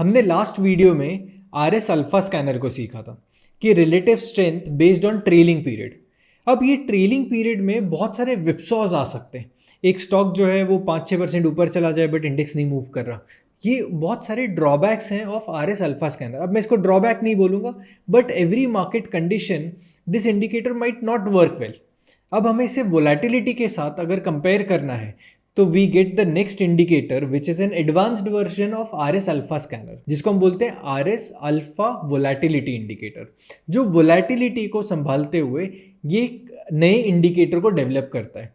हमने last video में are S alpha scanner को सीखा था कि relative strength based on trailing period. अब ये ट्रेलिंग पीरियड में बहुत सारे विप्सॉज आ सकते हैं। एक स्टॉक जो है वो 5-6% ऊपर चला जाए बट इंडेक्स नहीं मूव कर रहा। ये बहुत सारे ड्रॉबैक्स हैं of R S alpha scanner. अब मैं इसको ड्रॉबैक नहीं बोलूँगा, but every market condition this indicator might not work well. अब हमें इसे वोलेटिलिटी के साथ अगर कंपेयर करना है तो we get the next indicator which is an advanced version of R S alpha scanner, जिसको हम बोलते हैं R S alpha volatility indicator, जो वोलेटिलिटी को संभालते हुए ये नए इंडिकेटर को डेवलप करता है।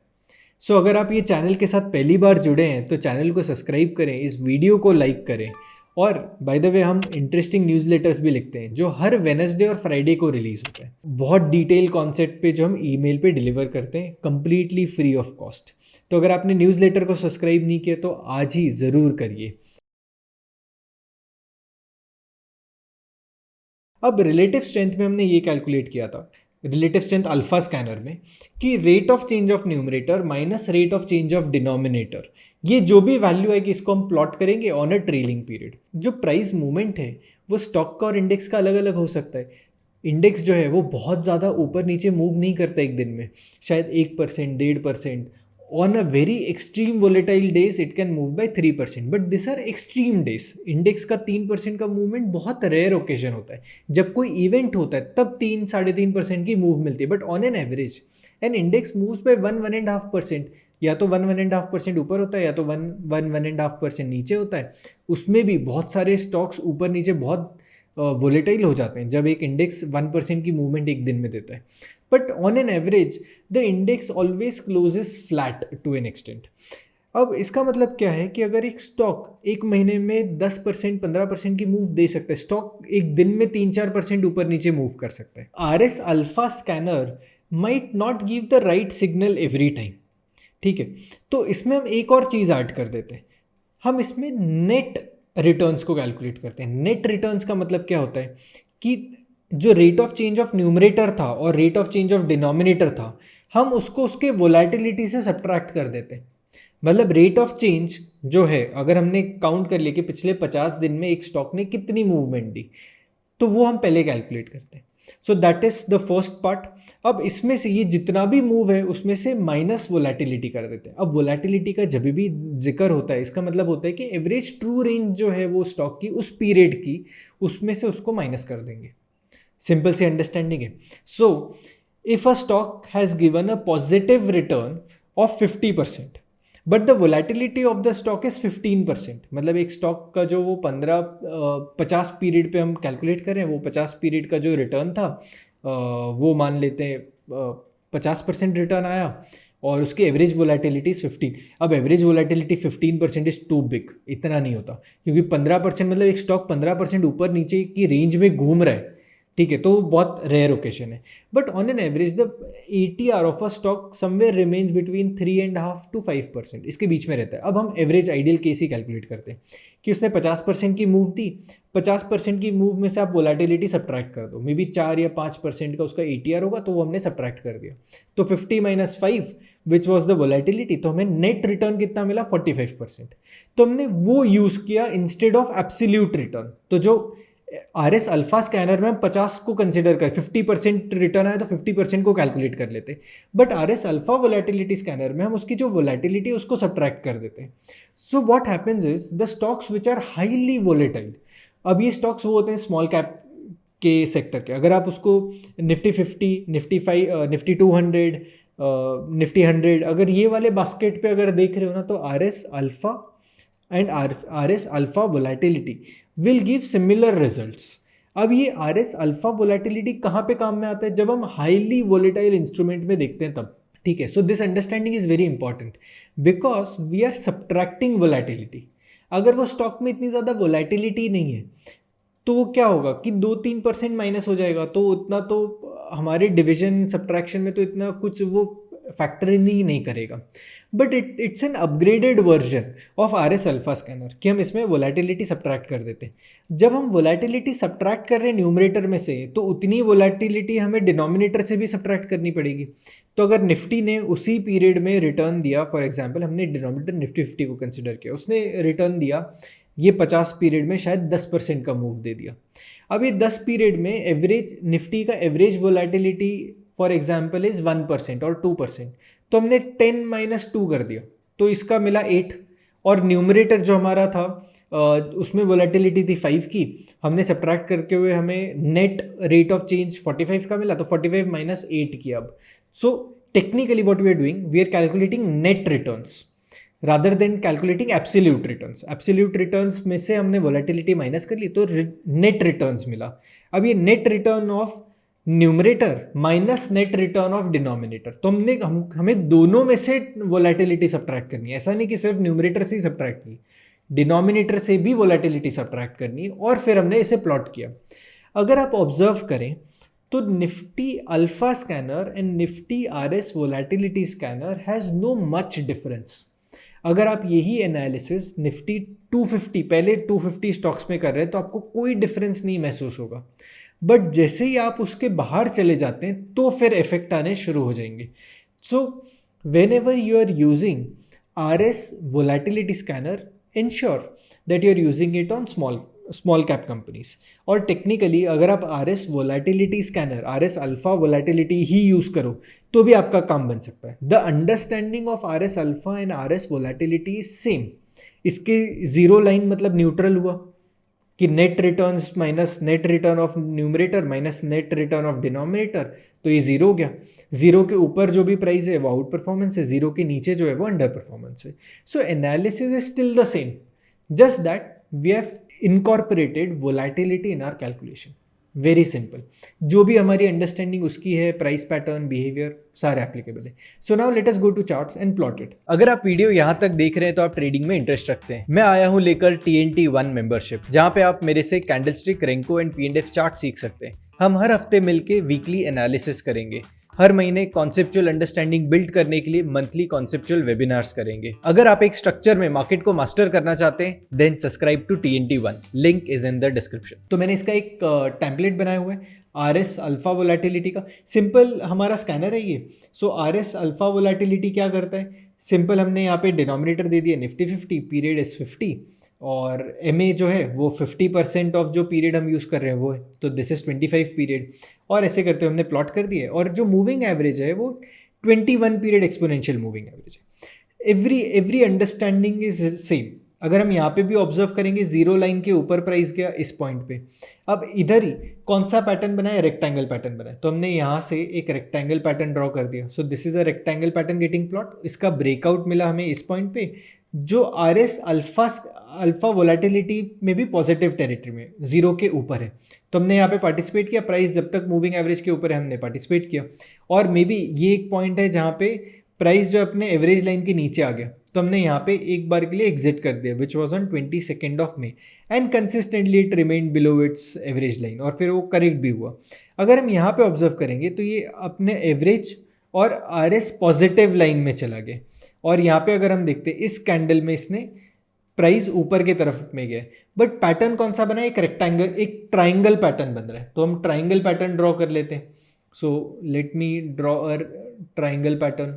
सो अगर आप ये चैनल के साथ पहली बार जुड़े हैं तो चैनल को सब्सक्राइब करें, इस वीडियो को लाइक करें। और बाय द वे हम इंटरेस्टिंग न्यूज़लेटर्स भी लिखते हैं जो हर वेडनेसडे और फ्राइडे को रिलीज होते हैं, बहुत डिटेल कॉन्सेप्ट पे जो हम ईमेल पे डिलीवर करते हैं कंप्लीटली फ्री ऑफ कॉस्ट। तो अगर आपने न्यूज़लेटर को सब्सक्राइब नहीं किया तो आज ही ज़रूर करिए। अब रिलेटिव स्ट्रेंथ में हमने ये कैलकुलेट किया था, रिलेटिव स्ट्रेंथ अल्फा स्कैनर में, कि rate of change of numerator minus rate of change of denominator, ये जो भी वैल्यू है कि इसको हम प्लॉट करेंगे ऑन अ ट्रेलिंग पीरियड। जो प्राइस मूवमेंट है वो स्टॉक का और इंडेक्स का अलग अलग हो सकता है। इंडेक्स जो है वो बहुत ज़्यादा ऊपर नीचे मूव नहीं करता एक दिन में, शायद 1%, 1.5%। On a very extreme volatile days it can move by 3%, but this are extreme days. Index का 3% का मूवमेंट बहुत रेयर ओकेजन होता है, जब कोई इवेंट होता है तब 3-3.5% की मूव मिलती है, but on an average an index moves by 1-1.5%। या तो 1-1.5% ऊपर होता है या तो 1-1.5% नीचे होता है। उसमें भी बहुत सारे स्टॉक्स ऊपर नीचे बहुत वोलेटाइल हो जाते हैं जब एक इंडेक्स 1% की मूवमेंट एक दिन में देता है। But on an average the index always closes flat to an extent. अब इसका मतलब क्या है कि अगर एक स्टॉक एक महीने में 10%, 15% की मूव दे सकता है, स्टॉक एक दिन में 3-4% ऊपर नीचे मूव कर सकता है। Are S alpha scanner might not give the write signal every time. ठीक है, तो इसमें हम एक और चीज़ ऐड कर देते हैं। हम इसमें नेट रिटर्न्स को कैलकुलेट करते हैं। नेट रिटर्न्स का मतलब क्या होता है कि जो rate of change of numerator था और rate of change of denominator था, हम उसको उसके वोलेटिलिटी से सब्ट्रैक्ट कर देते हैं। मतलब रेट ऑफ चेंज जो है, अगर हमने काउंट कर लिया कि पिछले 50 दिन में एक स्टॉक ने कितनी मूवमेंट दी, तो वो हम पहले कैलकुलेट करते हैं। So that is the first part. अब इसमें से ये जितना भी मूव है उसमें से माइनस वोलेटिलिटी कर देते हैं। अब वोलेटिलिटी का जब भी जिक्र होता है इसका मतलब होता है कि एवरेज ट्रू रेंज जो है वो स्टॉक की उस पीरियड की, उसमें से उसको माइनस कर देंगे। सिंपल सी अंडरस्टैंडिंग है। So if a stock has given a positive return of 50%, but the volatility of the stock is 15%, मतलब एक स्टॉक का जो वो 50 पीरियड पे हम कैलकुलेट कर रहे हैं, वो 50 पीरियड का जो रिटर्न था वो मान लेते हैं 50% रिटर्न आया और उसकी एवरेज वोलेटिलिटी इज 15। अब average volatility 15% is too big, इतना नहीं होता, क्योंकि 15% मतलब एक स्टॉक 15% ऊपर नीचे की रेंज में घूम रहा है। ठीक है, तो वो बहुत रेयर ओकेशन है। But on an average the ATR of a stock somewhere remains between 3.5 to 5%, इसके बीच में रहता है। अब हम एवरेज आइडियल केस ही कैलकुलेट करते हैं कि उसने 50% की मूव दी, 50% की मूव में से आप वोलेटिलिटी सब्ट्रैक्ट कर दो, मे बी 4 या 5% का उसका ATR होगा, तो वो हमने सब्ट्रैक्ट कर दिया। तो 50 - 5 विच वॉज द वोलेटिलिटी, तो हमें नेट रिटर्न कितना मिला, 45%। तो हमने वो यूज़ किया इंस्टेड ऑफ एब्सोल्यूट रिटर्न। तो जो आर एस अल्फा स्कैनर में हम 50 को कंसिडर कर, 50% रिटर्न आया तो 50% को कैलकुलेट कर लेते, but are S alpha volatility scanner में हम उसकी जो वोलेटिलिटी है उसको सब्ट्रैक्ट कर देते हैं। So what happens is the stocks which are highly volatile, अब ये स्टॉक्स वो होते हैं स्मॉल कैप के सेक्टर के। अगर आप उसको निफ्टी 50, निफ्टी 5, निफ्टी 200, निफ्टी 100, अगर ये वाले बास्केट पे अगर देख रहे हो ना, तो are S alpha and are S alpha volatility will give similar results. अब ये आर एस अल्फा वोलेटिलिटी कहाँ पे काम में आता है, जब हम हाईली वोलेटाइल इंस्ट्रूमेंट में देखते हैं तब। ठीक है, so this understanding is very important because we are subtracting volatility. अगर वो स्टॉक में इतनी ज़्यादा वोलेटिलिटी नहीं है तो वो क्या होगा कि 2-3% माइनस हो जाएगा, तो उतना तो हमारे डिवीजन सब्ट्रैक्शन में तो इतना कुछ वो फैक्टर इन ही नहीं करेगा। But it's an upgraded version of R S alpha scanner कि हम इसमें वोलेटिलिटी सब्ट्रैक्ट कर देते हैं। जब हम वोलेटिलिटी सब्ट्रैक्ट कर रहे हैं न्यूमरेटर में से, तो उतनी वोलेटिलिटी हमें डिनोमिनेटर से भी सब्ट्रैक्ट करनी पड़ेगी। तो अगर निफ्टी ने उसी पीरियड में रिटर्न दिया, फॉर एग्जाम्पल हमने डिनोमिनेटर निफ्टी 50 को कंसिडर किया, उसने रिटर्न दिया ये 50 पीरियड में शायद 10% का मूव दे दिया। अब ये 10 पीरियड में एवरेज निफ्टी का average volatility for example is 1% और 2%, तो हमने 10 - 2 कर दिया तो इसका मिला 8, और न्यूमरेटर जो हमारा था उसमें वोलेटिलिटी थी 5 की, हमने सब्ट्रैक्ट करके हुए हमें नेट रेट ऑफ चेंज 45 का मिला, तो 45 - 8 किया अब। So technically what we are doing, we are calculating net returns rather than calculating absolute returns. Absolute returns में से हमने वोलेटिलिटी माइनस कर ली तो नेट रिटर्न्स मिला। अब ये net return of numerator minus net return of denominator, तो हमें दोनों में से वोलेटिलिटी सब्ट्रैक्ट करनी है। ऐसा नहीं कि सिर्फ न्यूमरेटर से ही सब्ट्रैक्ट की, डिनोमिनेटर से भी वोलेटिलिटी सब्ट्रैक्ट करनी है, और फिर हमने इसे प्लॉट किया। अगर आप ऑब्जर्व करें तो Nifty alpha scanner and Nifty RS volatility scanner has no much difference. अगर आप यही एनालिसिस निफ्टी 250 पहले 250 स्टॉक्स में कर रहे हैं तो आपको कोई डिफरेंस नहीं महसूस होगा, बट जैसे ही आप उसके बाहर चले जाते हैं तो फिर इफेक्ट आने शुरू हो जाएंगे। So whenever you are using RS volatility scanner, ensure that you are using it on small cap companies। और टेक्निकली अगर आप RS volatility scanner, RS alpha volatility ही यूज़ करो तो भी आपका काम बन सकता है। The understanding of RS alpha and RS volatility is same. इसके जीरो लाइन मतलब न्यूट्रल हुआ कि net returns minus net return of numerator minus net return of denominator, तो ये जीरो हो गया। जीरो के ऊपर जो भी प्राइस है वो आउट परफॉर्मेंस है, जीरो के नीचे जो है वो अंडर परफॉर्मेंस है। So analysis is still the same, just that we have incorporated volatility in our calculation. Very simple, जो भी हमारी अंडरस्टैंडिंग उसकी है, प्राइस पैटर्न बिहेवियर सारे एप्लीकेबल है। So now let us go to charts and plot it. अगर आप video यहाँ तक देख रहे हैं तो आप ट्रेडिंग में इंटरेस्ट रखते हैं, मैं आया हूँ लेकर TNT1 मेंबरशिप, जहाँ पे आप मेरे से candlestick, Renko and P&F chart सीख सकते हैं। हम हर हफ्ते मिलके वीकली एनालिसिस करेंगे, हर महीने कॉन्सेप्चुअल अंडरस्टैंडिंग बिल्ड करने के लिए मंथली कॉन्सेप्चुअल वेबिनार्स करेंगे। अगर आप एक स्ट्रक्चर में मार्केट को मास्टर करना चाहते हैं then subscribe to TNT1, link is in the description. तो मैंने इसका एक टेम्पलेट बनाया हुआ है RS अल्फा वोलेटिलिटी का। सिंपल हमारा स्कैनर है ये। सो RS अल्फा वोलेटिलिटी क्या करता है, सिंपल हमने यहाँ पे डिनोमिनेटर दे दिया निफ्टी 50, पीरियड इज 50, और MA जो है वो 50% ऑफ जो पीरियड हम यूज़ कर रहे हैं वो है, तो दिस इज 25 पीरियड। और ऐसे करते हुए हमने प्लॉट कर दिए, और जो मूविंग एवरेज है वो 21 पीरियड एक्सपोनेंशियल मूविंग एवरेज है। Every understanding is same. अगर हम यहाँ पे भी ऑब्जर्व करेंगे, जीरो लाइन के ऊपर प्राइस गया इस पॉइंट पे। अब इधर ही कौन सा पैटर्न बनाया, रेक्टेंगल पैटर्न बनाया, तो हमने यहाँ से एक रेक्टेंगल पैटर्न ड्रॉ कर दिया। सो this is a rectangle pattern getting plot. इसका ब्रेकआउट मिला हमें इस पॉइंट पे, जो RS अल्फा वोलेटिलिटी में भी पॉजिटिव टेरिटरी में जीरो के ऊपर है, तो हमने यहाँ पे पार्टिसिपेट किया। प्राइस जब तक मूविंग एवरेज के ऊपर है हमने पार्टिसिपेट किया, और मे बी ये एक पॉइंट है जहाँ पे प्राइस जो अपने एवरेज लाइन के नीचे आ गया, तो हमने यहाँ पे एक बार के लिए एग्जिट कर दिया, which was on 22 May, and consistently it remained below its average line, और फिर वो करेक्ट भी हुआ। अगर हम यहाँ पे ऑब्जर्व करेंगे तो ये अपने एवरेज और RS पॉजिटिव लाइन में चला गया, और यहाँ पे अगर हम देखते हैं इस कैंडल में इसने प्राइस ऊपर की तरफ में गया, बट पैटर्न कौन सा बना है, एक रेक्टेंगल, एक ट्राइंगल पैटर्न बन रहा है। तो हम ट्राइंगल पैटर्न ड्रॉ कर लेते हैं। So let me draw a triangle pattern.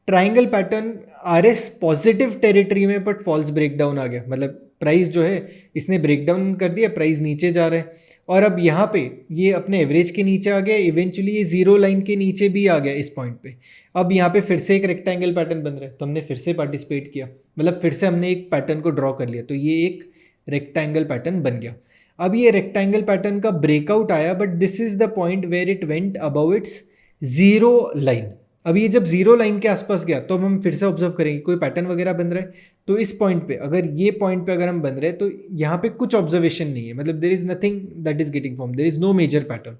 Triangle pattern RS positive territory में, बट फॉल्स ब्रेकडाउन आ गया, मतलब प्राइस जो है इसने ब्रेकडाउन कर दिया, प्राइस नीचे जा रहा है, और अब यहाँ पे ये अपने एवरेज के नीचे आ गया, इवेंचुअली ये जीरो लाइन के नीचे भी आ गया इस पॉइंट पे। अब यहाँ पे फिर से एक रेक्टेंगल पैटर्न बन रहा है, तो हमने फिर से पार्टिसिपेट किया, मतलब फिर से हमने एक पैटर्न को ड्रॉ कर लिया, तो ये एक रेक्टेंगल पैटर्न बन गया। अब ये रेक्टेंगल पैटर्न का ब्रेकआउट आया, but this is the point where it went above its zero line. अब ये जब जीरो लाइन के आसपास गया तो हम फिर से ऑब्जर्व करेंगे कोई पैटर्न वगैरह बन रहा है, तो इस पॉइंट पे अगर ये पॉइंट पे अगर हम बन रहे हैं तो यहाँ पे कुछ ऑब्जर्वेशन नहीं है, मतलब there is nothing that is getting form, there is no major pattern,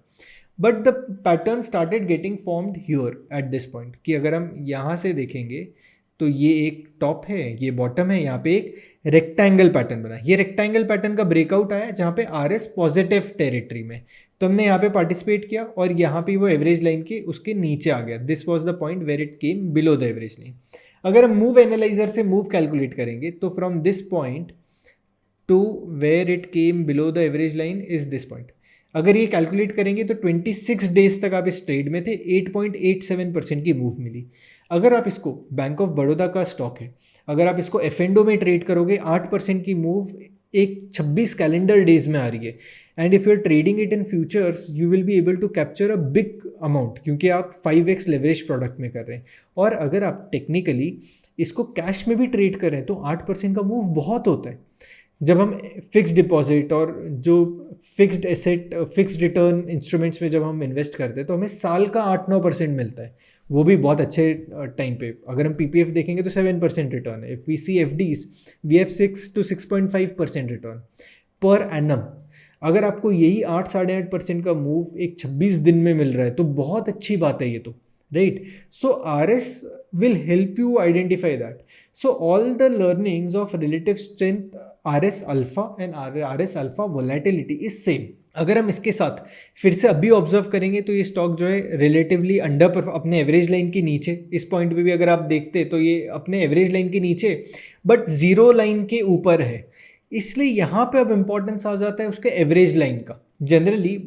but the pattern started getting formed here at this point, कि अगर हम यहाँ से देखेंगे तो ये एक टॉप है, ये बॉटम है, यहाँ पे एक रेक्टेंगल पैटर्न बना। ये रेक्टेंगल पैटर्न का ब्रेकआउट आया जहाँ पे RS पॉजिटिव टेरिटरी में, तो हमने यहाँ पे पार्टिसिपेट किया, और यहाँ पे वो एवरेज लाइन के उसके नीचे आ गया। This was the point where it came below the average line. अगर हम मूव एनालाइजर से मूव कैलकुलेट करेंगे तो from this point to where it came below the average line is this point. अगर ये कैलकुलेट करेंगे तो 26 डेज तक आप इस ट्रेड में थे, 8.87% की मूव मिली। अगर आप इसको बैंक ऑफ बड़ौदा का स्टॉक है, अगर आप इसको एफएनडो में ट्रेड करोगे 8% की मूव एक 26 कैलेंडर डेज में आ रही है। And if you are trading it in futures you will be able to capture a big amount, क्योंकि आप 5x लेवरेज प्रोडक्ट में कर रहे हैं। और अगर आप टेक्निकली इसको कैश में भी ट्रेड करें तो 8% का मूव बहुत होता है। जब हम फिक्स्ड डिपॉजिट और जो fixed asset fixed return instruments में जब हम इन्वेस्ट करते हैं तो हमें साल का 8-9% मिलता है, वो भी बहुत अच्छे टाइम पे। अगर हम पीपीएफ देखेंगे तो 7% रिटर्न है। If we see FDs we have 6 to 6.5% return per annum. अगर आपको यही 8-8.5% का मूव एक 26 दिन में मिल रहा है तो बहुत अच्छी बात है ये तो, right. So RS will help you identify that. So all the learnings of relative strength, RS alpha and RS alpha volatility is same. अगर हम इसके साथ फिर से अभी ऑब्जर्व करेंगे तो ये स्टॉक जो है रिलेटिवली अंडर अपने एवरेज लाइन के नीचे, इस पॉइंट पे भी अगर आप देखते तो ये अपने एवरेज लाइन के नीचे बट जीरो लाइन के ऊपर है, इसलिए यहाँ पे अब इंपॉर्टेंस आ जाता है उसके एवरेज लाइन का। जनरली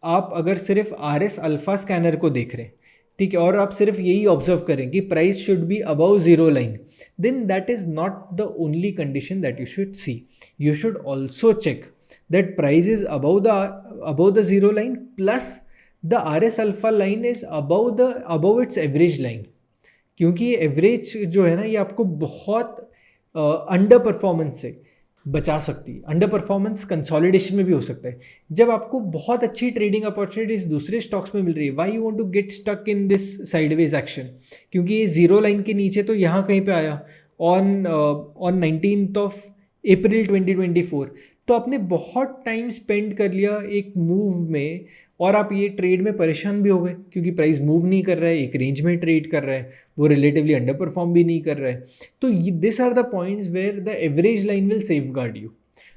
आप अगर सिर्फ RS अल्फा स्कैनर को देख रहे हैं, ठीक है, और आप सिर्फ यही ऑब्जर्व करें कि price should be above zero line, then that is not the only condition that you should see. You should also check that price is above the zero line plus the RS alpha line is above its average line, क्योंकि ये average जो है ना ये आपको बहुत under performance से बचा सकती है। अंडर परफॉर्मेंस कंसोलिडेशन में भी हो सकता है। जब आपको बहुत अच्छी ट्रेडिंग अपॉर्चुनिटीज दूसरे स्टॉक्स में मिल रही है, why you want to get stuck in this sideways action, क्योंकि ये जीरो लाइन के नीचे तो यहाँ कहीं पे आया ऑन 19th अप्रैल 2024, तो आपने बहुत टाइम स्पेंड कर लिया एक मूव में और आप ये ट्रेड में परेशान भी हो गए क्योंकि प्राइस मूव नहीं कर रहा है, एक रेंज में ट्रेड कर रहा है, वो रिलेटिवली अंडर परफॉर्म भी नहीं कर रहा है। तो this are the points where the average line will safeguard you.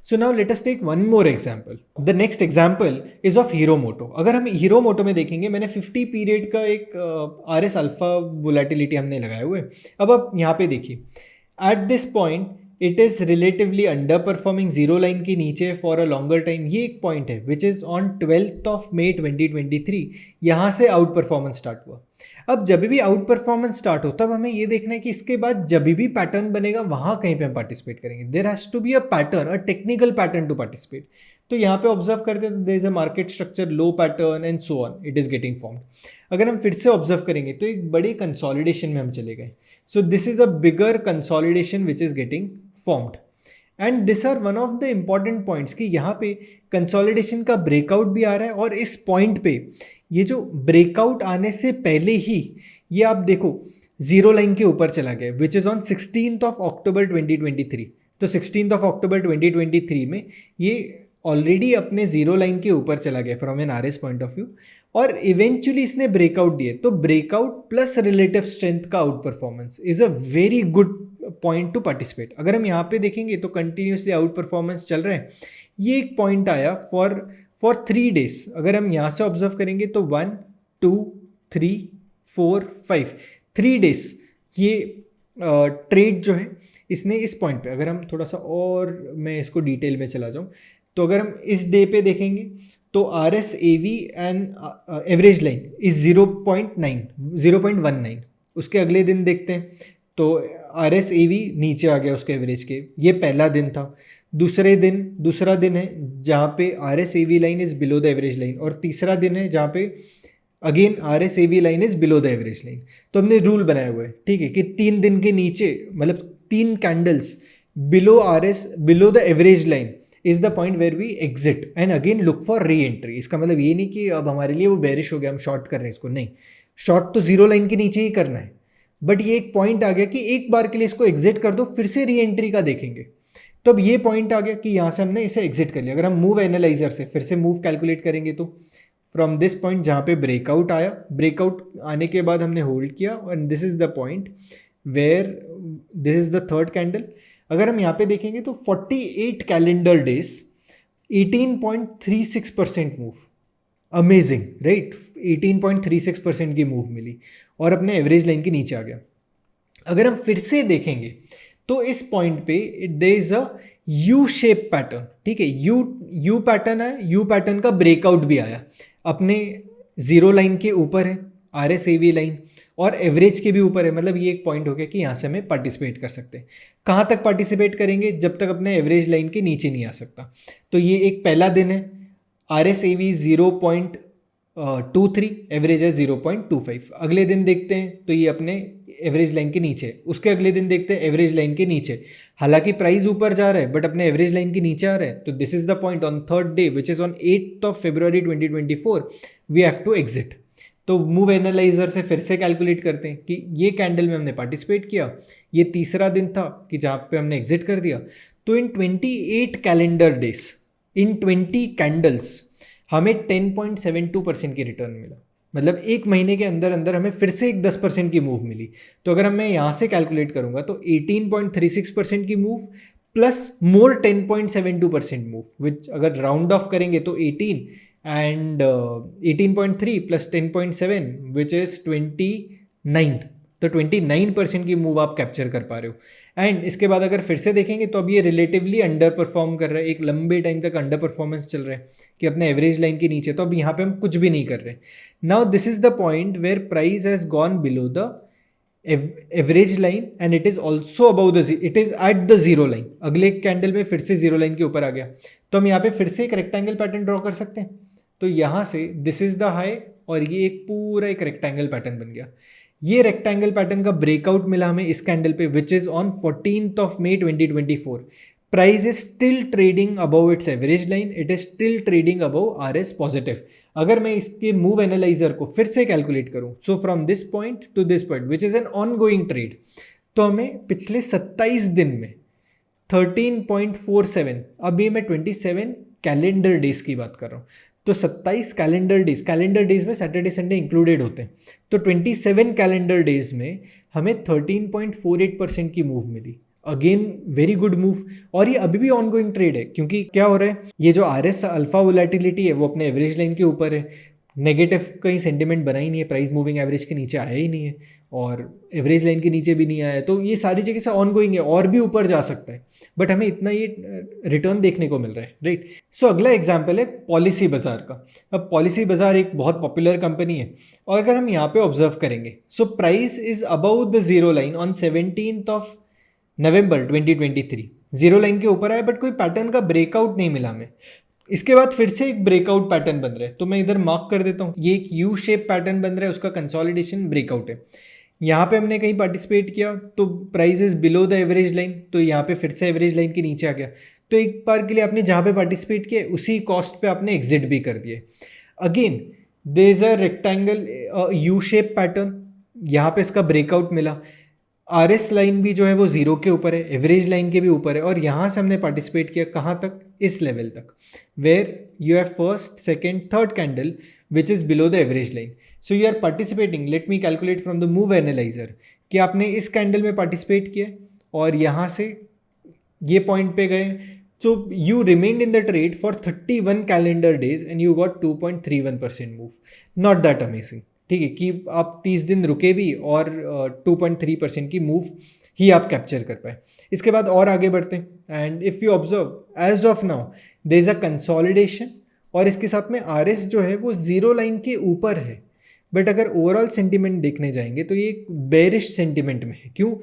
So now let us take one more example. The next example is of Hero Moto. अगर हम हीरो मोटो में देखेंगे, मैंने 50 पीरियड का एक RS अल्फा वोलेटिलिटी हमने लगाए हुए। अब आप यहाँ पे देखिए, eight this point it is relatively under performing zero line के नीचे फॉर अ लॉन्गर टाइम। ये एक पॉइंट है which is on 12th May 2023, यहाँ से आउट परफॉर्मेंस स्टार्ट हुआ। अब जब भी आउट परफॉर्मेंस स्टार्ट हो तब हमें ये देखना है कि इसके बाद जब भी पैटर्न बनेगा वहाँ कहीं पे हम पार्टिसिपेट करेंगे। There has to be a pattern, a technical pattern to participate. तो यहाँ पे ऑब्जर्व करते हैं तो there is a market structure, low pattern and so on, it is getting formed. अगर हम फिर से ऑब्जर्व करेंगे तो एक बड़े कंसोलिडेशन में हम चले गए। So this is a bigger consolidation which is getting formed and this are one of the important points कि यहाँ पे कंसोलिडेशन का ब्रेकआउट भी आ रहा है और इस पॉइंट पे ये जो ब्रेकआउट आने से पहले ही ये आप देखो जीरो लाइन के ऊपर चला गया which is on 16th October 2023। तो 16th October 2023 में ये ऑलरेडी अपने जीरो लाइन के ऊपर चला गया from an RS point of view और इवेंचुअली इसने ब्रेकआउट दिए। तो ब्रेकआउट प्लस रिलेटिव स्ट्रेंथ का outperformance is a very good point to participate. अगर हम यहाँ पे देखेंगे तो कंटिन्यूसली आउट परफॉर्मेंस चल रहा है। ये एक पॉइंट आया फॉर 3 days। अगर हम यहाँ से ऑब्जर्व करेंगे तो 1 2 3 4 5 3 days ये ट्रेड जो है इसने इस पॉइंट पे, अगर हम थोड़ा सा और मैं इसको डिटेल में चला जाऊँ तो अगर हम इस डे पे देखेंगे तो RS AV and average line is 0.19। उसके अगले दिन देखते हैं तो RS AV नीचे आ गया उसके एवरेज के, ये पहला दिन था। दूसरा दिन है जहाँ पे RS AV line is below the average line और तीसरा दिन है जहाँ पे again RS AV line is below the average line. तो हमने रूल बनाया हुआ है, ठीक है, कि 3 दिन के नीचे मतलब 3 candles below the average line is the point where we exit and again look for reentry. इसका मतलब ये नहीं कि अब हमारे लिए वो बेरिश हो गया, हम शॉर्ट कर रहे हैं इसको, नहीं, शॉर्ट तो जीरो लाइन के नीचे ही करना है। बट ये एक पॉइंट आ गया कि एक बार के लिए इसको एग्जिट कर दो, फिर से री एंट्री का देखेंगे। तो अब ये पॉइंट आ गया कि यहाँ से हमने इसे एग्जिट कर लिया। अगर हम मूव एनालाइजर से फिर से मूव कैलकुलेट करेंगे तो फ्रॉम दिस पॉइंट जहाँ पे ब्रेकआउट आया, ब्रेकआउट आने के बाद हमने होल्ड किया और this is the point where this is the third candle. अगर हम यहाँ पे देखेंगे तो 48 calendar days 18.36% move, amazing right. 18.36% की मूव मिली और अपने एवरेज लाइन के नीचे आ गया। अगर हम फिर से देखेंगे तो इस पॉइंट पे there is a U shape pattern, ठीक है, यू पैटर्न है, यू पैटर्न का ब्रेकआउट भी आया, अपने जीरो लाइन के ऊपर है RS AV लाइन और एवरेज के भी ऊपर है, मतलब ये एक पॉइंट हो गया कि यहाँ से हमें पार्टिसिपेट कर सकते हैं। कहाँ तक पार्टिसिपेट करेंगे? जब तक अपने एवरेज लाइन के नीचे नहीं आ सकता। तो ये एक पहला दिन है, RSAV 0.23, एवरेज है 0.25। अगले दिन देखते हैं तो ये अपने एवरेज लाइन के नीचे, उसके अगले दिन देखते हैं एवरेज लाइन के नीचे। हालांकि प्राइस ऊपर जा रहा है बट अपने एवरेज लाइन के नीचे आ रहा है। तो this is the point on third day which is on 8th of February 2024 we have to exit. तो मूव एनालाइजर से फिर से कैलकुलेट करते हैं कि ये कैंडल में हमने पार्टिसिपेट किया, ये तीसरा दिन था कि जहाँ पे हमने एग्जिट कर दिया। तो इन 28 कैलेंडर डेज, इन 20 कैंडल्स हमें 10.72% की रिटर्न मिला। मतलब एक महीने के अंदर अंदर हमें फिर से एक 10% की मूव मिली। तो अगर मैं यहाँ से कैलकुलेट करूँगा तो 18.36% की मूव प्लस मोर 10.72% मूव, विच अगर राउंड ऑफ करेंगे तो 18 एंड 18.3 प्लस 10.7 विच इज़ 29। तो 29% की मूव आप कैप्चर कर पा रहे हो। एंड इसके बाद अगर फिर से देखेंगे तो अब ये रिलेटिवली अंडर परफॉर्म कर रहा है, एक लंबे टाइम तक अंडर परफॉर्मेंस चल रहा है कि अपने एवरेज लाइन के नीचे। तो अब यहाँ पे हम कुछ भी नहीं कर रहे। Now this is the point where price has gone below the average line and it is also about the, it is at the zero line. अगले कैंडल में फिर से जीरो लाइन के ऊपर आ गया। तो हम यहाँ पे फिर से एक रेक्टेंगल पैटर्न ड्रॉ कर सकते हैं। तो यहाँ से दिस इज द हाई और ये एक पूरा एक रेक्टेंगल पैटर्न बन गया। ये रेक्टेंगल पैटर्न का ब्रेकआउट मिला हमें इस कैंडल पे विच is on 14th of May 2024। Price is still trading above its average line, it is still trading above RS positive. अगर मैं इसके मूव एनालाइजर को फिर से कैलकुलेट करूं, सो from this point to this point which is an ongoing trade, तो हमें पिछले 27 दिन में 13.47, अभी मैं 27 कैलेंडर डेज की बात कर रहा हूँ, तो 27 कैलेंडर डेज में सैटरडे संडे इंक्लूडेड होते हैं। तो 27 कैलेंडर डेज में हमें 13.48% की मूव मिली। Again very good move. और ये अभी भी ऑनगोइंग ट्रेड है, क्योंकि क्या हो रहा है, ये जो RS अल्फा वोलेटिलिटी है वो अपने एवरेज लाइन के ऊपर है। नेगेटिव कहीं सेंटिमेंट बना ही नहीं है, प्राइस मूविंग एवरेज के नीचे आया ही नहीं है और एवरेज लाइन के नीचे भी नहीं आया है। तो ये सारी जगह से ऑनगोइंग है, और भी ऊपर जा सकता है बट हमें इतना ये रिटर्न देखने को मिल रहा है, राइट। सो अगला एग्जाम्पल है पॉलिसी बाजार का। अब पॉलिसी बाजार एक बहुत पॉपुलर कंपनी है और अगर हम यहाँ पे ऑब्जर्व करेंगे, so price is about the zero line on 17th of November 2023। Zero line के ऊपर आया बट कोई पैटर्न का ब्रेकआउट नहीं मिला हमें। इसके बाद फिर से एक ब्रेकआउट पैटर्न बन रहा है, तो मैं इधर मार्क कर देता हूँ, ये एक यू शेप पैटर्न बन रहा है, उसका कंसोलिडेशन ब्रेकआउट है। यहाँ पे हमने कहीं पार्टिसिपेट किया तो price is below the average line, तो यहाँ पे फिर से एवरेज लाइन के नीचे आ गया। तो एक बार के लिए आपने जहाँ पे पार्टिसिपेट किया उसी कॉस्ट पे आपने एग्जिट भी कर दिए। Again there is a rectangle U shape pattern, यहाँ पे इसका ब्रेकआउट मिला। RS लाइन भी जो है वो जीरो के ऊपर है, एवरेज लाइन के भी ऊपर है, और यहाँ से हमने पार्टिसिपेट किया कहाँ तक, इस लेवल तक, where you have first second third candle which is below the average line. So you are participating, let me calculate from the move analyser कि आपने इस कैंडल में पार्टिसिपेट किया और यहाँ से ये पॉइंट पे गए। So you remained in the trade for 31 calendar days and you got 2.31% move. Not that amazing, ठीक है, कि आप 30 दिन रुके भी और 2.3% की मूव ही आप कैप्चर कर पाए। इसके बाद और आगे बढ़ते हैं and if you observe as of now there is a consolidation और इसके साथ में RS जो है वो जीरो लाइन के ऊपर है। बट अगर ओवरऑल सेंटिमेंट देखने जाएंगे तो ये एक बेरिश सेंटिमेंट में है। क्यों?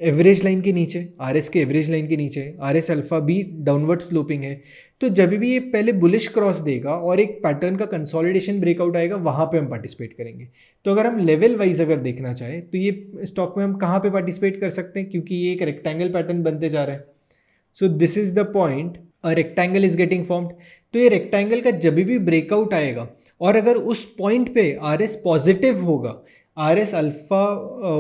एवरेज लाइन के नीचे, RS के एवरेज लाइन के नीचे, RS अल्फा भी डाउनवर्ड स्लोपिंग है। तो जब भी ये पहले बुलिश क्रॉस देगा और एक पैटर्न का कंसोलिडेशन ब्रेकआउट आएगा, वहाँ पे हम पार्टिसिपेट करेंगे। तो अगर हम लेवल वाइज अगर देखना चाहें तो ये स्टॉक में हम कहाँ पे पार्टिसिपेट कर सकते हैं, क्योंकि ये एक रेक्टेंगल पैटर्न बनते जा रहा है। So this is the point, a rectangle is getting formed. तो ये रेक्टेंगल का जब भी ब्रेकआउट आएगा और अगर उस पॉइंट पे RS पॉजिटिव होगा, RS अल्फा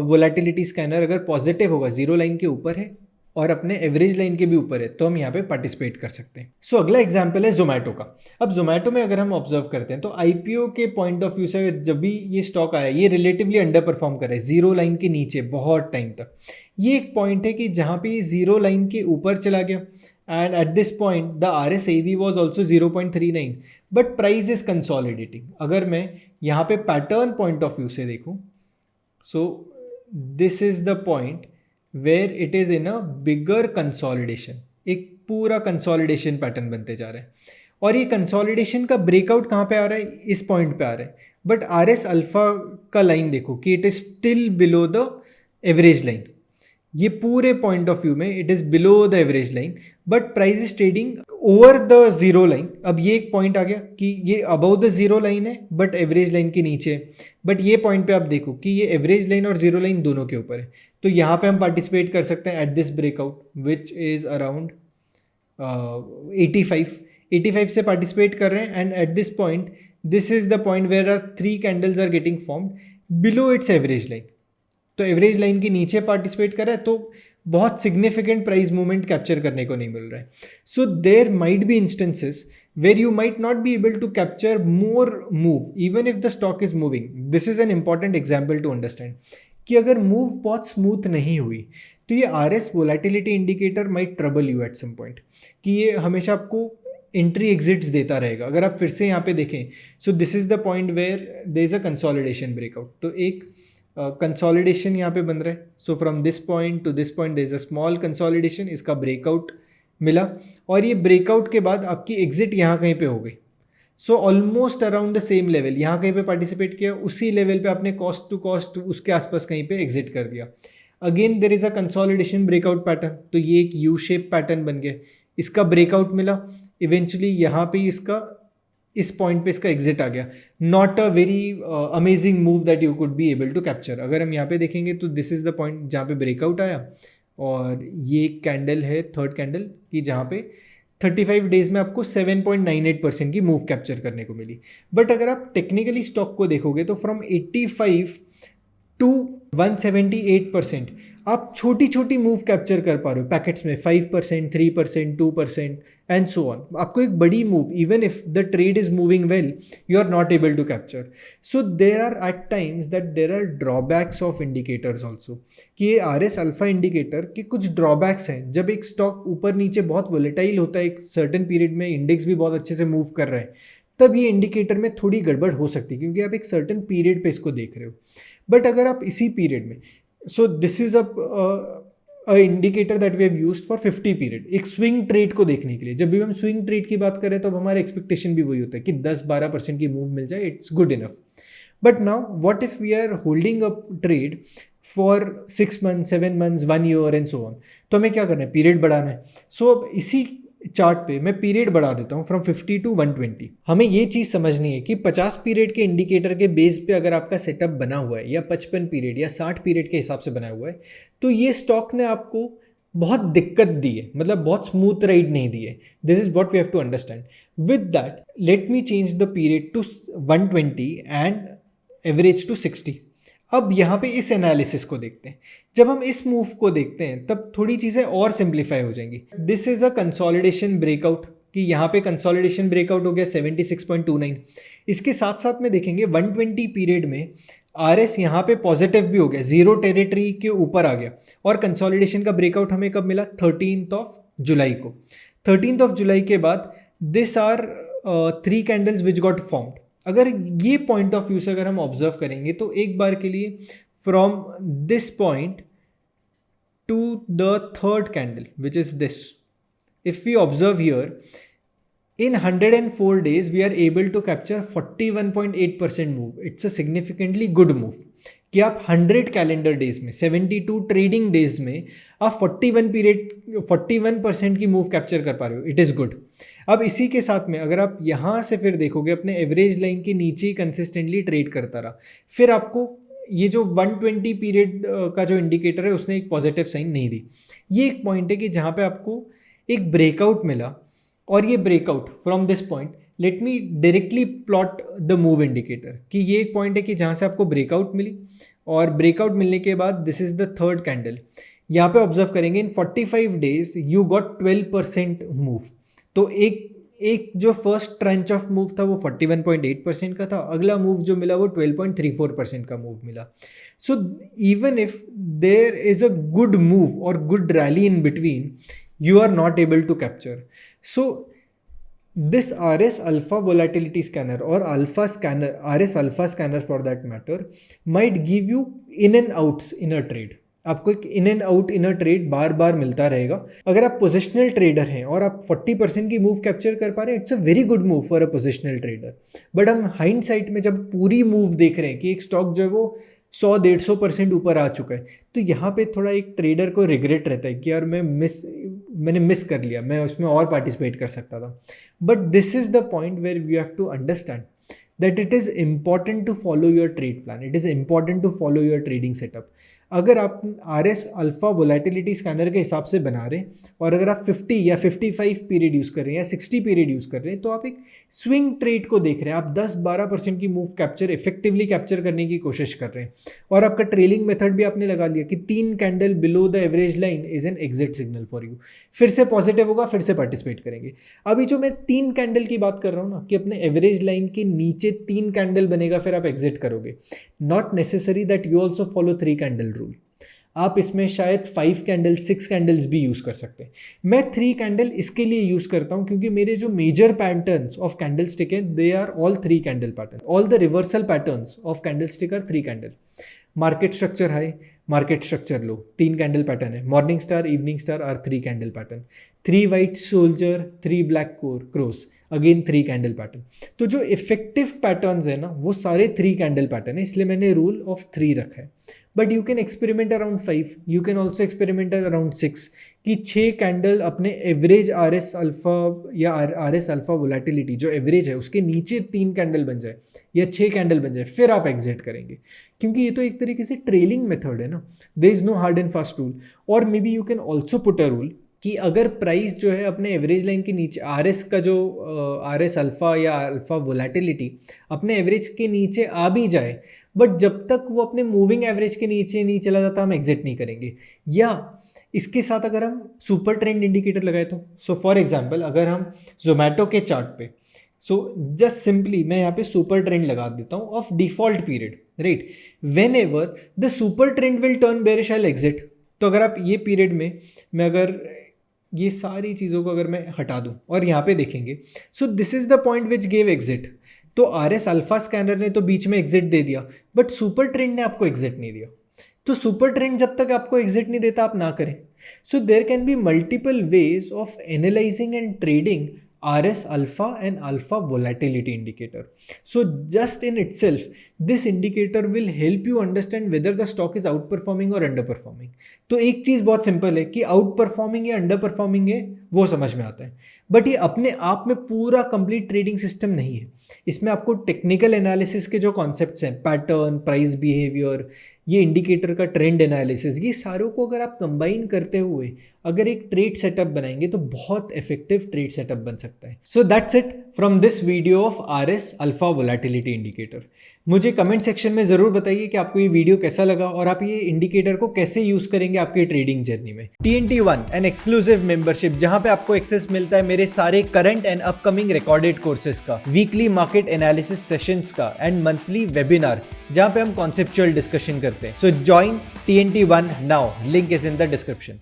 वोलेटिलिटी स्कैनर अगर पॉजिटिव होगा, जीरो लाइन के ऊपर है और अपने एवरेज लाइन के भी ऊपर है, तो हम यहाँ पे पार्टिसिपेट कर सकते हैं। सो अगला एग्जांपल है जोमेटो का। अब जोमेटो में अगर हम ऑब्जर्व करते हैं तो IPO के पॉइंट ऑफ व्यू से जब भी ये स्टॉक आया, ये रिलेटिवली अंडर परफॉर्म कर रहा है जीरो लाइन के नीचे बहुत टाइम तक। ये एक पॉइंट है कि जहाँ पे ये जीरो लाइन के ऊपर चला गया and at this point the RSAV was also 0.39 but price is consolidating. अगर मैं यहाँ पे पैटर्न पॉइंट ऑफ व्यू से देखूँ, so this is the point where it is in a bigger consolidation, एक पूरा कंसोलिडेशन पैटर्न बनते जा रहा है। और ये कंसोलिडेशन का ब्रेकआउट कहाँ पे आ रहा है, इस पॉइंट पे आ रहा है, बट आर एस अल्फा का लाइन देखो कि it is still below the average line, ये पूरे पॉइंट ऑफ व्यू में it is below the average line, but price is trading over the zero line. अब ये एक पॉइंट आ गया कि ये अबव द जीरो लाइन है बट एवरेज लाइन के नीचे है, बट ये पॉइंट पे आप देखो कि ये एवरेज लाइन और जीरो लाइन दोनों के ऊपर है, तो यहाँ पे हम पार्टिसिपेट कर सकते हैं at this breakout which is around 85 से पार्टिसिपेट कर रहे हैं, and at this point this is the point where are 3 candles are getting formed below its average line, तो एवरेज लाइन के नीचे पार्टिसिपेट कर रहा है, तो बहुत सिग्निफिकेंट प्राइस मूवमेंट कैप्चर करने को नहीं मिल रहा है। So there might be instances where you might not be able to capture more move even if the stock is moving. This is an important example to understand कि अगर move बहुत smooth नहीं हुई तो ये R S volatility indicator might trouble you at some point, कि ये हमेशा आपको एंट्री एग्जिट्स देता रहेगा। अगर आप फिर से यहाँ पे देखें, so this is the point where there is a consolidation breakout, तो एक कंसोलिडेशन यहाँ पे बन रहा है। So from this point to this point there is a small consolidation, इसका ब्रेकआउट मिला और ये ब्रेकआउट के बाद आपकी एग्जिट यहाँ कहीं पे हो गई। So almost around the same level, यहाँ कहीं पे पार्टिसिपेट किया, उसी लेवल पे आपने कॉस्ट टू कॉस्ट उसके आसपास कहीं पे एग्जिट कर दिया। Again there is a consolidation breakout pattern, तो ये एक यू शेप पैटर्न बन गया, इसका ब्रेकआउट मिला, इवेंचुअली यहाँ पे इसका इस पॉइंट पे इसका एग्जिट आ गया। Not a very amazing move that you could be able to capture. अगर हम यहाँ पे देखेंगे तो दिस इज द पॉइंट जहाँ पे ब्रेकआउट आया, और ये एक कैंडल है थर्ड कैंडल की जहाँ पे 35 डेज में आपको 7.98% की मूव कैप्चर करने को मिली। बट अगर आप टेक्निकली स्टॉक को देखोगे तो फ्रॉम 85 टू 178% आप छोटी छोटी मूव कैप्चर कर पा रहे हो पैकेट्स में, 5%, 3%, 2% एंड सो ऑन। आपको एक बड़ी move even if the trade is moving well you are not able to capture. So there are at times that there are drawbacks of indicators also, कि ये आर एस अल्फा इंडिकेटर के कुछ drawbacks हैं। जब एक stock ऊपर नीचे बहुत वोलेटाइल होता है, एक सर्टन पीरियड में इंडेक्स भी बहुत अच्छे से मूव कर रहे हैं, तब ये इंडिकेटर में थोड़ी गड़बड़ हो सकती है क्योंकि आप एक सर्टन पीरियड पे इसको देख रहे हो। बट अगर आप इसी पीरियड में, so this is a indicator that we have used for 50 period, एक स्विंग ट्रेड को देखने के लिए। जब भी हम स्विंग ट्रेड की बात करें तो अब हमारा एक्सपेक्टेशन भी वही होता है कि 10-12% की मूव मिल जाए, it's good enough. But now what if we are holding a trade for 6 months, 7 months, 1 year and so on, तो हमें क्या करना है, पीरियड बढ़ाना है। सो अब इसी चार्ट पे मैं पीरियड बढ़ा देता हूँ फ्रॉम 50 टू 120। हमें ये चीज़ समझनी है कि 50 पीरियड के इंडिकेटर के बेस पे अगर आपका सेटअप बना हुआ है, या 55 पीरियड या 60 पीरियड के हिसाब से बना हुआ है, तो ये स्टॉक ने आपको बहुत दिक्कत दी है, मतलब बहुत स्मूथ राइड नहीं दी है। This is what we have to understand. With that let me change the period to 120 and average to 60। अब यहाँ पे इस एनालिसिस को देखते हैं। जब हम इस मूव को देखते हैं तब थोड़ी चीज़ें और सिंप्लीफाई हो जाएंगी। This is a consolidation breakout, कि यहाँ पे कंसोलिडेशन ब्रेकआउट हो गया 76.29। इसके साथ साथ में देखेंगे 120 पीरियड में आर एस यहाँ पे पॉजिटिव भी हो गया, जीरो टेरिटरी के ऊपर आ गया, और कंसोलिडेशन का ब्रेकआउट हमें कब मिला, 13 जुलाई को। 13 जुलाई के बाद this are 3 candles which got formed. अगर ये पॉइंट ऑफ व्यू से अगर हम ऑब्जर्व करेंगे तो एक बार के लिए from this point to the third candle which is this, if we observe here in 104 days we are able to capture 41.8% move. It's a significantly good move कि आप 100 कैलेंडर डेज में, 72 ट्रेडिंग डेज में आप 41% की move capture कर पा रहे हो, इट इज़ गुड। अब इसी के साथ में अगर आप यहाँ से फिर देखोगे अपने एवरेज लाइन के नीचे ही कंसिस्टेंटली ट्रेड करता रहा, फिर आपको ये जो 120 पीरियड का जो इंडिकेटर है उसने एक पॉजिटिव साइन नहीं दी। ये एक पॉइंट है कि जहाँ पे आपको एक ब्रेकआउट मिला, और ये breakout from this point, let me directly plot the move indicator, कि ये एक पॉइंट है कि जहाँ से आपको ब्रेकआउट मिली, और ब्रेकआउट मिलने के बाद this is the third candle. यहाँ पे ऑब्जर्व करेंगे इन 45 डेज यू गॉट 12% मूव। तो एक जो फर्स्ट ट्रेंच ऑफ मूव था वो 41.8% का था, अगला मूव जो मिला वो 12.34% का मूव मिला। So even if there is a good move और good rally in between, you are not able to capture. So this RS alpha volatility scanner or alpha scanner, RS alpha scanner for that matter, might give you in and outs in a trade. आपको एक in and out in a trade बार बार मिलता रहेगा। अगर आप positional trader हैं और आप 40% की मूव कैप्चर कर पा रहे हैं, it's a very good move for a positional trader. But हम हाइंडसाइट में जब पूरी मूव देख रहे हैं कि एक स्टॉक जो है वो 100-150% ऊपर आ चुका है, तो यहाँ पे थोड़ा एक ट्रेडर को रिग्रेट रहता है कि यार मैंने मिस कर लिया, मैं उसमें और पार्टिसिपेट कर सकता था। But this is the point where we have to understand that it is important to follow your trade plan. It is important to follow your trading setup. अगर आप RS अल्फा वोलेटिलिटी स्कैनर के हिसाब से बना रहे हैं और अगर आप 50 या 55 पीरियड यूज़ कर रहे हैं या 60 पीरियड यूज़ कर रहे हैं, तो आप एक स्विंग ट्रेड को देख रहे हैं। आप 10-12% की मूव कैप्चर इफेक्टिवली कैप्चर करने की कोशिश कर रहे हैं और आपका ट्रेलिंग मेथड भी आपने लगा लिया कि 3 candle below the average line is an exit signal for you. फिर से पॉजिटिव होगा, फिर से पार्टिसिपेट करेंगे। अभी जो मैं 3 कैंडल की बात कर रहा हूँ ना, कि अपने एवरेज लाइन के नीचे 3 कैंडल बनेगा फिर आप एग्जिट करोगे, not necessary that you also follow 3 candle rule. आप इसमें शायद 5 कैंडल 6 कैंडल्स भी यूज़ कर सकते हैं। मैं 3 कैंडल इसके लिए यूज़ करता हूँ क्योंकि मेरे जो major patterns of candlestick हैं, they are all 3 candle pattern. All the reversal patterns of candlestick are 3 candle. Market structure high, market structure low, 3 candle pattern है। Morning star, evening star are 3 candle pattern. 3 white soldier, 3 black crows, again 3 candle pattern. तो जो effective patterns है ना, वो सारे 3 candle pattern है, इसलिए मैंने रूल ऑफ 3 रखा है। But you can experiment around 5, you can also experiment around 6, कि 6 कैंडल अपने एवरेज RS अल्फा या RS अल्फा वोलेटिलिटी जो एवरेज है उसके नीचे 3 कैंडल बन जाए या 6 कैंडल बन जाए, फिर आप एग्जिट करेंगे। क्योंकि ये तो एक तरीके से ट्रेलिंग मेथड है ना, there is no hard and fast rule. और maybe you can also put a rule कि अगर प्राइस जो है अपने एवरेज लाइन के नीचे, RS का जो RS अल्फा या अल्फा वोलेटिलिटी अपने एवरेज के नीचे आ भी जाए, बट जब तक वो अपने मूविंग एवरेज के नीचे नहीं चला जाता, हम एग्जिट नहीं करेंगे। या इसके साथ अगर हम सुपर ट्रेंड इंडिकेटर लगाए तो, सो फॉर एग्जांपल अगर हम जोमेटो के चार्ट पे, सो जस्ट सिंपली मैं यहाँ पे सुपर ट्रेंड लगा देता हूँ of default period, right, when ever the super trend will turn bearish I exit. तो अगर आप ये पीरियड में, मैं अगर ये सारी चीज़ों को अगर मैं हटा दूँ और यहाँ पे देखेंगे, सो this is the point which gave exit. तो RS अल्फा स्कैनर ने तो बीच में एग्जिट दे दिया, बट सुपर ट्रेंड ने आपको एग्जिट नहीं दिया। तो सुपर ट्रेंड जब तक आपको एग्जिट नहीं देता, आप ना करें। So there can be multiple ways of analysing and trading RS alpha and alpha volatility indicator. So just in itself, this indicator will help you understand whether the stock is outperforming or underperforming. तो एक चीज़ बहुत simple है कि outperforming या underperforming है वो समझ में आता है, बट ये अपने आप में पूरा कंप्लीट ट्रेडिंग सिस्टम नहीं है। इसमें आपको टेक्निकल एनालिसिस के जो कॉन्सेप्ट्स हैं, पैटर्न, प्राइस बिहेवियर, ये इंडिकेटर का ट्रेंड एनालिसिस, ये सारों को अगर आप कंबाइन करते हुए अगर एक ट्रेड सेटअप बनाएंगे तो बहुत इफेक्टिव ट्रेड सेटअप बन सकता है। So that's it from this video of RS alpha volatility indicator. मुझे कमेंट सेक्शन में ज़रूर बताइए कि आपको ये वीडियो कैसा लगा और आप ये इंडिकेटर को कैसे यूज़ करेंगे आपकी ट्रेडिंग जर्नी में। TNT1 एन एक्सक्लूसिव मेंबरशिप, जहां पे आपको एक्सेस मिलता है मेरे सारे current and upcoming recorded courses का, वीकली मार्केट एनालिसिस सेशंस का एंड मंथली वेबिनार जहां पे हम कॉन्सेप्चुअल डिस्कशन करते हैं। सो join TNT1 now, link is in the description.